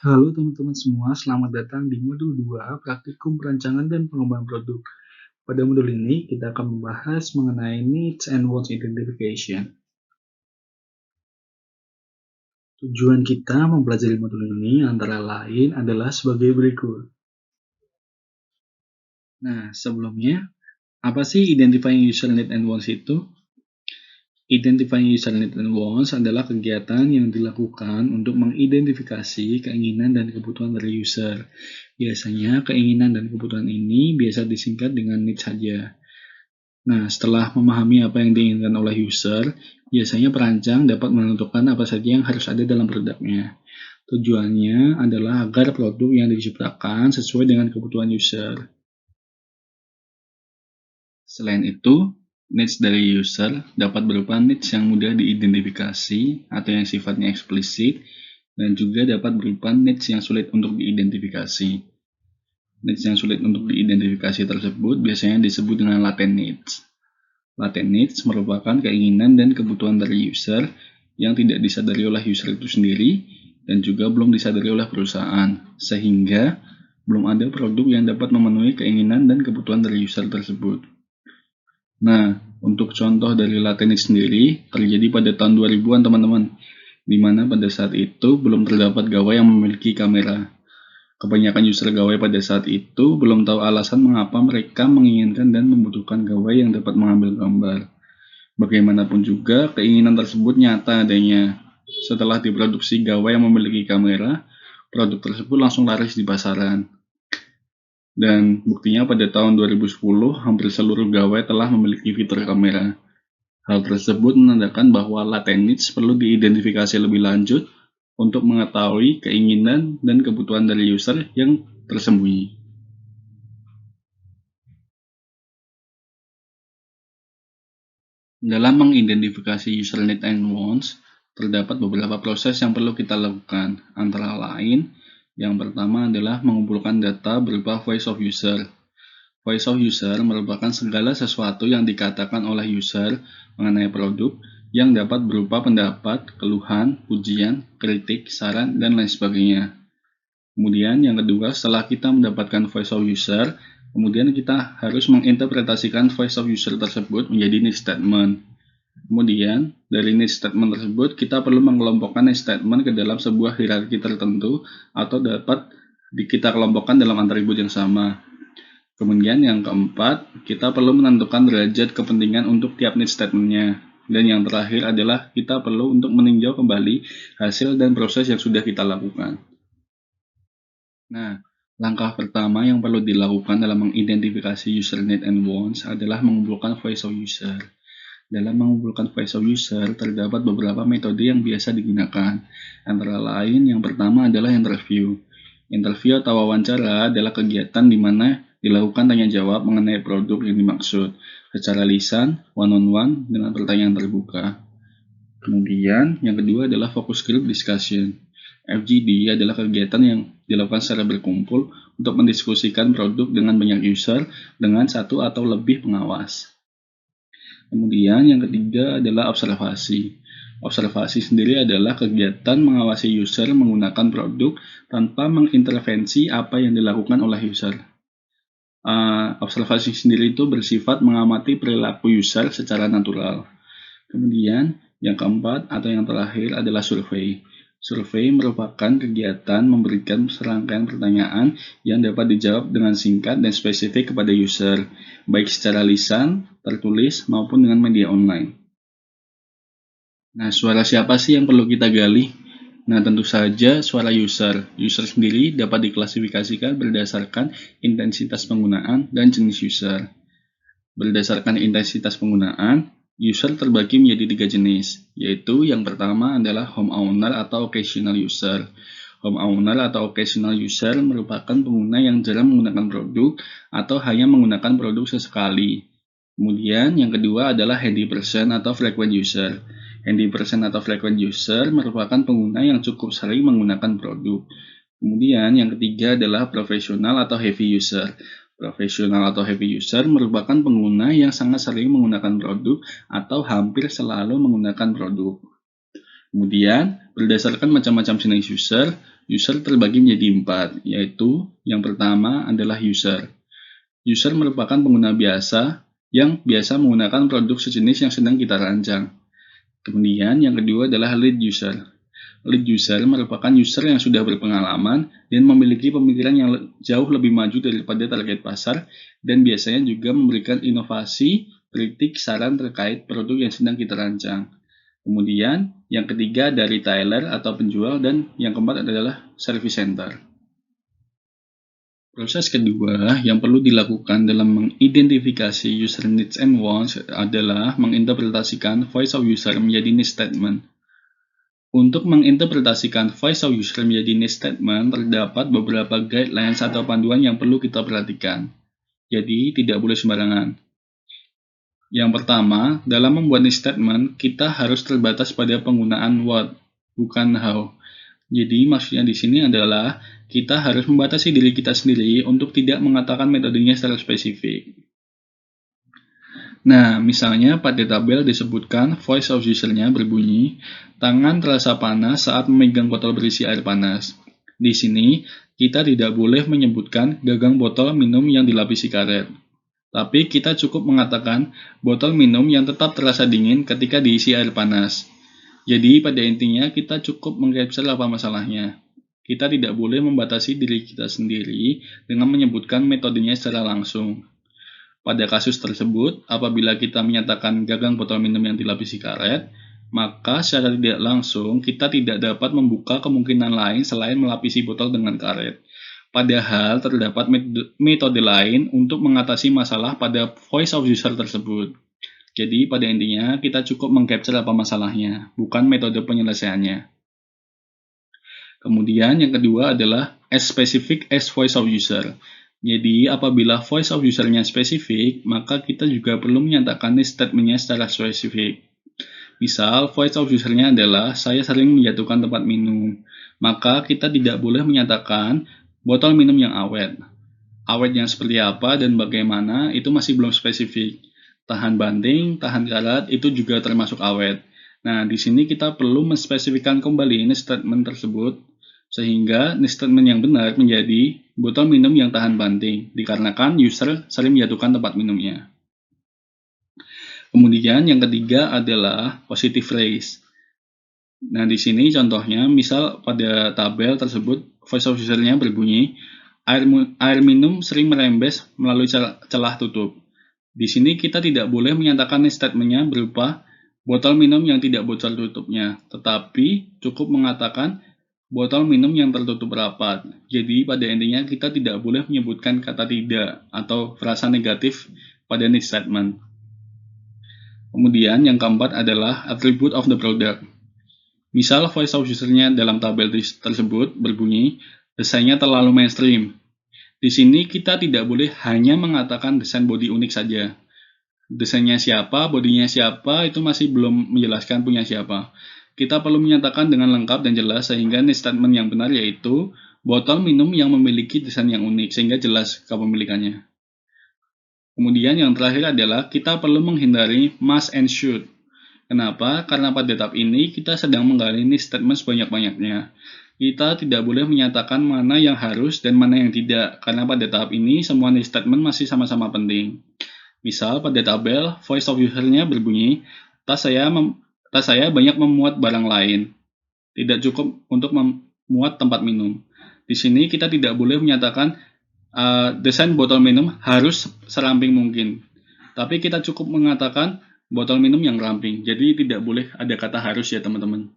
Halo teman-teman semua, selamat datang di modul 2 Praktikum Perancangan dan Pengembangan Produk. Pada modul ini, kita akan membahas mengenai Needs and Wants Identification. Tujuan kita mempelajari modul ini antara lain adalah sebagai berikut. Nah, sebelumnya, apa sih Identifying User Needs and Wants itu? Identifying User Needs and Wants adalah kegiatan yang dilakukan untuk mengidentifikasi keinginan dan kebutuhan dari user. Biasanya, keinginan dan kebutuhan ini biasa disingkat dengan needs saja. Nah, setelah memahami apa yang diinginkan oleh user, biasanya perancang dapat menentukan apa saja yang harus ada dalam produknya. Tujuannya adalah agar produk yang diciptakan sesuai dengan kebutuhan user. Selain itu, needs dari user dapat berupa needs yang mudah diidentifikasi atau yang sifatnya eksplisit, dan juga dapat berupa needs yang sulit untuk diidentifikasi. Needs yang sulit untuk diidentifikasi tersebut biasanya disebut dengan latent needs. Latent needs merupakan keinginan dan kebutuhan dari user yang tidak disadari oleh user itu sendiri dan juga belum disadari oleh perusahaan, sehingga belum ada produk yang dapat memenuhi keinginan dan kebutuhan dari user tersebut. Nah, untuk contoh dari latent needs sendiri terjadi pada tahun 2000-an teman-teman, di mana pada saat itu belum terdapat gawai yang memiliki kamera. Kebanyakan user gawai pada saat itu belum tahu alasan mengapa mereka menginginkan dan membutuhkan gawai yang dapat mengambil gambar. Bagaimanapun juga, keinginan tersebut nyata adanya. Setelah diproduksi gawai yang memiliki kamera, produk tersebut langsung laris di pasaran. Dan buktinya pada tahun 2010, hampir seluruh gawai telah memiliki fitur kamera. Hal tersebut menandakan bahwa latent needs perlu diidentifikasi lebih lanjut untuk mengetahui keinginan dan kebutuhan dari user yang tersembunyi. Dalam mengidentifikasi user needs and wants, terdapat beberapa proses yang perlu kita lakukan. Antara lain, yang pertama adalah mengumpulkan data berupa voice of user. Voice of user merupakan segala sesuatu yang dikatakan oleh user mengenai produk yang dapat berupa pendapat, keluhan, pujian, kritik, saran, dan lain sebagainya. Kemudian yang kedua, setelah kita mendapatkan voice of user, kemudian kita harus menginterpretasikan voice of user tersebut menjadi needs statement. Kemudian, dari needs statement tersebut, kita perlu mengelompokkan needs statement ke dalam sebuah hierarki tertentu atau dapat kita kelompokkan dalam atribut yang sama. Kemudian yang keempat, kita perlu menentukan derajat kepentingan untuk tiap needs statement-nya. Dan yang terakhir adalah kita perlu untuk meninjau kembali hasil dan proses yang sudah kita lakukan. Nah, langkah pertama yang perlu dilakukan dalam mengidentifikasi user need and wants adalah mengumpulkan voice of user. Dalam mengumpulkan voice of user, terdapat beberapa metode yang biasa digunakan. Antara lain, yang pertama adalah interview. Interview atau wawancara adalah kegiatan di mana dilakukan tanya jawab mengenai produk yang dimaksud, secara lisan, one-on-one, dengan pertanyaan terbuka. Kemudian, yang kedua adalah focus group discussion. FGD adalah kegiatan yang dilakukan secara berkumpul untuk mendiskusikan produk dengan banyak user dengan satu atau lebih pengawas. Kemudian yang ketiga adalah observasi. Observasi sendiri adalah kegiatan mengawasi user menggunakan produk tanpa mengintervensi apa yang dilakukan oleh user. Observasi sendiri itu bersifat mengamati perilaku user secara natural. Kemudian yang keempat atau yang terakhir adalah survei. Survei merupakan kegiatan memberikan serangkaian pertanyaan yang dapat dijawab dengan singkat dan spesifik kepada user, baik secara lisan, tertulis, maupun dengan media online. Nah, suara siapa sih yang perlu kita gali? Nah, tentu saja suara user. User sendiri dapat diklasifikasikan berdasarkan intensitas penggunaan dan jenis user. Berdasarkan intensitas penggunaan, user terbagi menjadi 3 jenis, yaitu yang pertama adalah home owner atau occasional user. Home owner atau occasional user merupakan pengguna yang jarang menggunakan produk atau hanya menggunakan produk sesekali. Kemudian yang kedua adalah handy person atau frequent user. Handy person atau frequent user merupakan pengguna yang cukup sering menggunakan produk. Kemudian yang ketiga adalah professional atau heavy user. Profesional atau heavy user merupakan pengguna yang sangat sering menggunakan produk atau hampir selalu menggunakan produk. Kemudian, berdasarkan macam-macam jenis user, User terbagi menjadi 4, yaitu yang pertama adalah user. User merupakan pengguna biasa yang biasa menggunakan produk sejenis yang sedang kita rancang. Kemudian yang kedua adalah lead user. Lead user merupakan user yang sudah berpengalaman dan memiliki pemikiran yang jauh lebih maju daripada target pasar dan biasanya juga memberikan inovasi, kritik, saran terkait produk yang sedang kita rancang. Kemudian yang ketiga dari retailer atau penjual dan yang keempat adalah service center. Proses kedua yang perlu dilakukan dalam mengidentifikasi user needs and wants adalah menginterpretasikan voice of user menjadi need statement. Untuk menginterpretasikan voice of user menjadi need statement, terdapat beberapa guidelines atau panduan yang perlu kita perhatikan. Jadi, tidak boleh sembarangan. Yang pertama, dalam membuat need statement, kita harus terbatas pada penggunaan what, bukan how. Jadi, maksudnya di sini adalah kita harus membatasi diri kita sendiri untuk tidak mengatakan metodenya secara spesifik. Nah, misalnya pada tabel disebutkan voice of user-nya berbunyi, tangan terasa panas saat memegang botol berisi air panas. Di sini, kita tidak boleh menyebutkan gagang botol minum yang dilapisi karet. Tapi kita cukup mengatakan botol minum yang tetap terasa dingin ketika diisi air panas. Jadi pada intinya kita cukup mengcapture apa masalahnya. Kita tidak boleh membatasi diri kita sendiri dengan menyebutkan metodenya secara langsung. Pada kasus tersebut, apabila kita menyatakan gagang botol minum yang dilapisi karet, maka secara tidak langsung kita tidak dapat membuka kemungkinan lain selain melapisi botol dengan karet. Padahal terdapat metode lain untuk mengatasi masalah pada voice of user tersebut. Jadi pada intinya kita cukup mengcapture apa masalahnya, bukan metode penyelesaiannya. Kemudian yang kedua adalah as specific as voice of user. Jadi apabila voice of user-nya spesifik, maka kita juga perlu menyatakan statement-nya secara spesifik. Misal voice of user-nya adalah saya sering menjatuhkan tempat minum, maka kita tidak boleh menyatakan botol minum yang awet. Awet yang seperti apa dan bagaimana itu masih belum spesifik. Tahan banting, tahan karat itu juga termasuk awet. Nah, di sini kita perlu menspesifikkan kembali ini statement tersebut sehingga ini statement yang benar menjadi botol minum yang tahan banting dikarenakan user sering menjatuhkan tempat minumnya. Kemudian yang ketiga adalah positive phrase. Nah, di sini contohnya misal pada tabel tersebut voice of user-nya berbunyi air minum sering merembes melalui celah tutup. Di sini kita tidak boleh menyatakan statement-nya berupa botol minum yang tidak bocor tutupnya, tetapi cukup mengatakan botol minum yang tertutup rapat. Jadi pada intinya kita tidak boleh menyebutkan kata tidak atau frasa negatif pada need statement. Kemudian yang keempat adalah attribute of the product. Misal voice of user-nya dalam tabel tersebut berbunyi desainnya terlalu mainstream. Di sini kita tidak boleh hanya mengatakan desain body unik saja. Desainnya siapa, bodinya siapa, itu masih belum menjelaskan punya siapa. Kita perlu menyatakan dengan lengkap dan jelas sehingga statement yang benar yaitu botol minum yang memiliki desain yang unik sehingga jelas kepemilikannya. Kemudian yang terakhir adalah kita perlu menghindari must and should. Kenapa? Karena pada tahap ini kita sedang menggali statement sebanyak-banyaknya. Kita tidak boleh menyatakan mana yang harus dan mana yang tidak, karena pada tahap ini semua statement masih sama-sama penting. Misal pada tabel, voice of user-nya berbunyi, tas saya banyak memuat barang lain. Tidak cukup untuk memuat tempat minum. Di sini kita tidak boleh menyatakan desain botol minum harus seramping mungkin. Tapi kita cukup mengatakan botol minum yang ramping. Jadi tidak boleh ada kata harus ya teman-teman.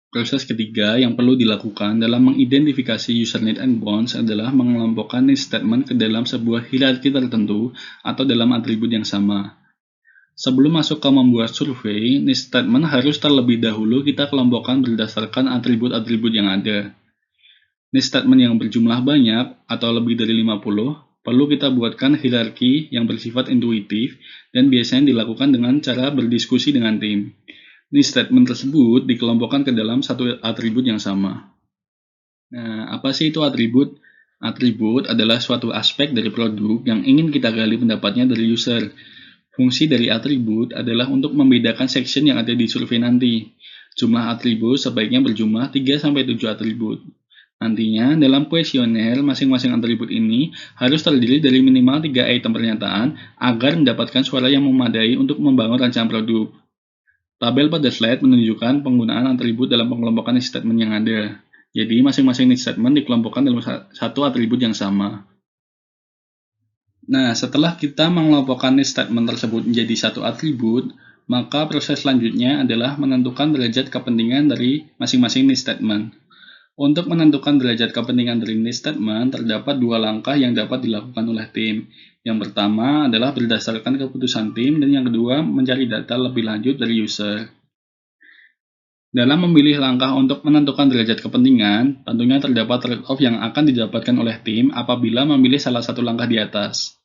Proses ketiga yang perlu dilakukan dalam mengidentifikasi user need and wants adalah mengelompokkan need statement ke dalam sebuah hierarki tertentu atau dalam atribut yang sama. Sebelum masuk ke membuat survei, need statement harus terlebih dahulu kita kelompokkan berdasarkan atribut-atribut yang ada. Need statement yang berjumlah banyak atau lebih dari 50 perlu kita buatkan hierarki yang bersifat intuitif dan biasanya dilakukan dengan cara berdiskusi dengan tim. Need statement tersebut dikelompokkan ke dalam satu atribut yang sama. Nah, apa sih itu atribut? Atribut adalah suatu aspek dari produk yang ingin kita gali pendapatnya dari user. Fungsi dari atribut adalah untuk membedakan section yang ada di survei nanti. Jumlah atribut sebaiknya berjumlah 3-7 atribut. Nantinya, dalam kuesioner, masing-masing atribut ini harus terdiri dari minimal 3 item pernyataan agar mendapatkan suara yang memadai untuk membangun rancangan produk. Tabel pada slide menunjukkan penggunaan atribut dalam pengelompokan if statement yang ada. Jadi, masing-masing if statement dikelompokkan dalam satu atribut yang sama. Nah, setelah kita mengelompokkan if statement tersebut menjadi satu atribut, maka proses selanjutnya adalah menentukan derajat kepentingan dari masing-masing if statement. Untuk menentukan derajat kepentingan dari if statement, terdapat dua langkah yang dapat dilakukan oleh tim. Yang pertama adalah berdasarkan keputusan tim, dan yang kedua mencari data lebih lanjut dari user. Dalam memilih langkah untuk menentukan derajat kepentingan, tentunya terdapat trade-off yang akan didapatkan oleh tim apabila memilih salah satu langkah di atas.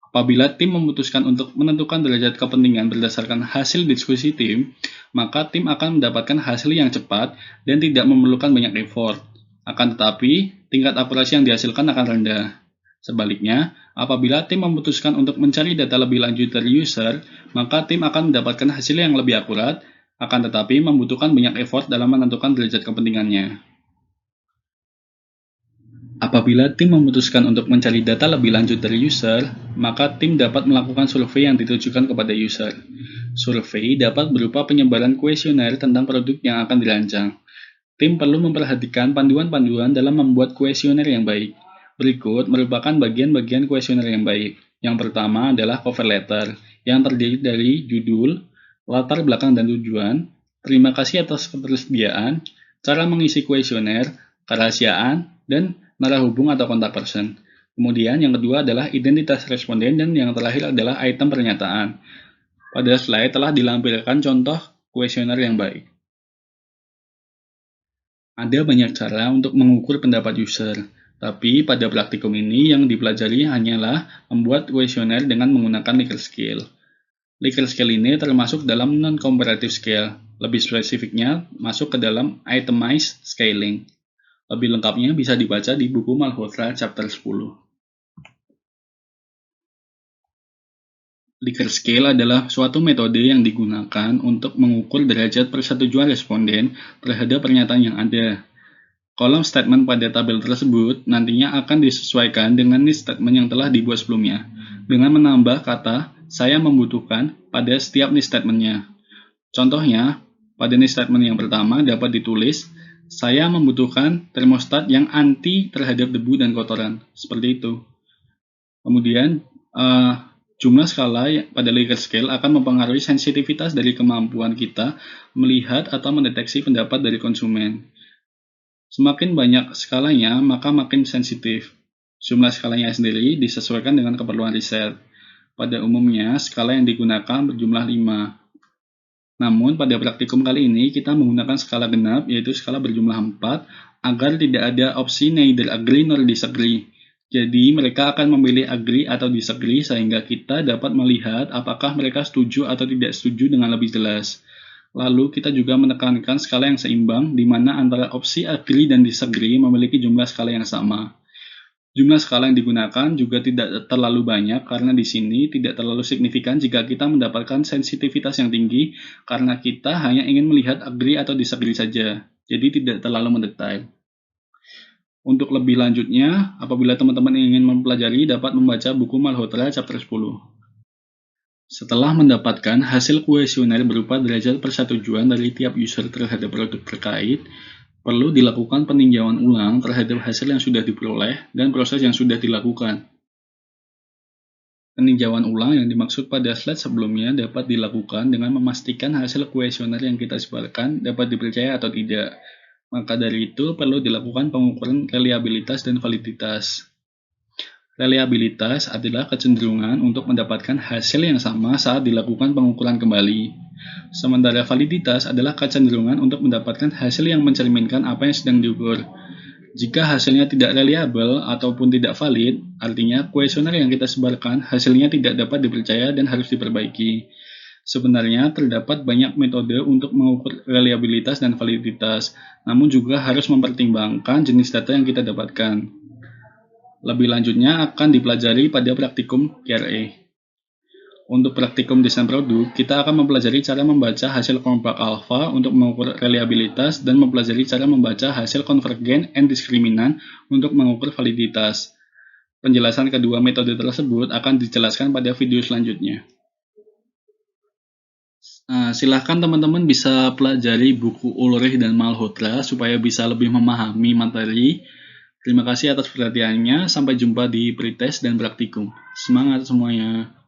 Apabila tim memutuskan untuk menentukan derajat kepentingan berdasarkan hasil diskusi tim, maka tim akan mendapatkan hasil yang cepat dan tidak memerlukan banyak effort. Akan tetapi, tingkat akurasi yang dihasilkan akan rendah. Sebaliknya, apabila tim memutuskan untuk mencari data lebih lanjut dari user, maka tim akan mendapatkan hasil yang lebih akurat, akan tetapi membutuhkan banyak effort dalam menentukan derajat kepentingannya. Apabila tim memutuskan untuk mencari data lebih lanjut dari user, maka tim dapat melakukan survei yang ditujukan kepada user. Survei dapat berupa penyebaran kuesioner tentang produk yang akan dirancang. Tim perlu memperhatikan panduan-panduan dalam membuat kuesioner yang baik. Berikut merupakan bagian-bagian kuesioner yang baik. Yang pertama adalah cover letter, yang terdiri dari judul, latar belakang dan tujuan, terima kasih atas ketersediaan, cara mengisi kuesioner, kerahasiaan, dan narah hubung atau kontak person. Kemudian yang kedua adalah identitas responden, dan yang terakhir adalah item pernyataan. Pada slide telah dilampirkan contoh kuesioner yang baik. Ada banyak cara untuk mengukur pendapat user, tapi pada praktikum ini yang dipelajari hanyalah membuat kuesioner dengan menggunakan Likert scale. Likert scale ini termasuk dalam non-comparative scale. Lebih spesifiknya, masuk ke dalam itemized scaling. Lebih lengkapnya bisa dibaca di buku Malhotra chapter 10. Likert scale adalah suatu metode yang digunakan untuk mengukur derajat persetujuan responden terhadap pernyataan yang ada. Kolom statement pada tabel tersebut nantinya akan disesuaikan dengan if statement yang telah dibuat sebelumnya, dengan menambah kata "saya membutuhkan" pada setiap if statement-nya. Contohnya, pada if statement yang pertama dapat ditulis "saya membutuhkan termostat yang anti terhadap debu dan kotoran", seperti itu. Kemudian, jumlah skala pada Likert scale akan mempengaruhi sensitivitas dari kemampuan kita melihat atau mendeteksi pendapat dari konsumen. Semakin banyak skalanya, maka makin sensitif. Jumlah skalanya sendiri disesuaikan dengan keperluan riset. Pada umumnya, skala yang digunakan berjumlah 5. Namun, pada praktikum kali ini, kita menggunakan skala genap, yaitu skala berjumlah 4, agar tidak ada opsi neither agree nor disagree. Jadi, mereka akan memilih agree atau disagree sehingga kita dapat melihat apakah mereka setuju atau tidak setuju dengan lebih jelas. Lalu, kita juga menekankan skala yang seimbang, di mana antara opsi agree dan disagree memiliki jumlah skala yang sama. Jumlah skala yang digunakan juga tidak terlalu banyak karena di sini tidak terlalu signifikan jika kita mendapatkan sensitivitas yang tinggi karena kita hanya ingin melihat agree atau disagree saja, jadi tidak terlalu mendetail. Untuk lebih lanjutnya, apabila teman-teman ingin mempelajari dapat membaca buku Malhotra chapter 10. Setelah mendapatkan hasil kuesioner berupa derajat persetujuan dari tiap user terhadap produk terkait, perlu dilakukan peninjauan ulang terhadap hasil yang sudah diperoleh dan proses yang sudah dilakukan. Peninjauan ulang yang dimaksud pada slide sebelumnya dapat dilakukan dengan memastikan hasil kuesioner yang kita sebarkan dapat dipercaya atau tidak. Maka dari itu perlu dilakukan pengukuran reliabilitas dan validitas. Reliabilitas adalah kecenderungan untuk mendapatkan hasil yang sama saat dilakukan pengukuran kembali. Sementara validitas adalah kecenderungan untuk mendapatkan hasil yang mencerminkan apa yang sedang diukur. Jika hasilnya tidak reliable ataupun tidak valid, artinya kuesioner yang kita sebarkan hasilnya tidak dapat dipercaya dan harus diperbaiki. Sebenarnya terdapat banyak metode untuk mengukur reliabilitas dan validitas, namun juga harus mempertimbangkan jenis data yang kita dapatkan. Lebih lanjutnya akan dipelajari pada praktikum QRE. Untuk praktikum desain produk, kita akan mempelajari cara membaca hasil kompak alfa untuk mengukur reliabilitas dan mempelajari cara membaca hasil konvergen and diskriminan untuk mengukur validitas. Penjelasan kedua metode tersebut akan dijelaskan pada video selanjutnya. Silahkan teman-teman bisa pelajari buku Ulrich dan Malhotra supaya bisa lebih memahami materi. Terima kasih atas perhatiannya. Sampai jumpa di pretest dan praktikum. Semangat semuanya!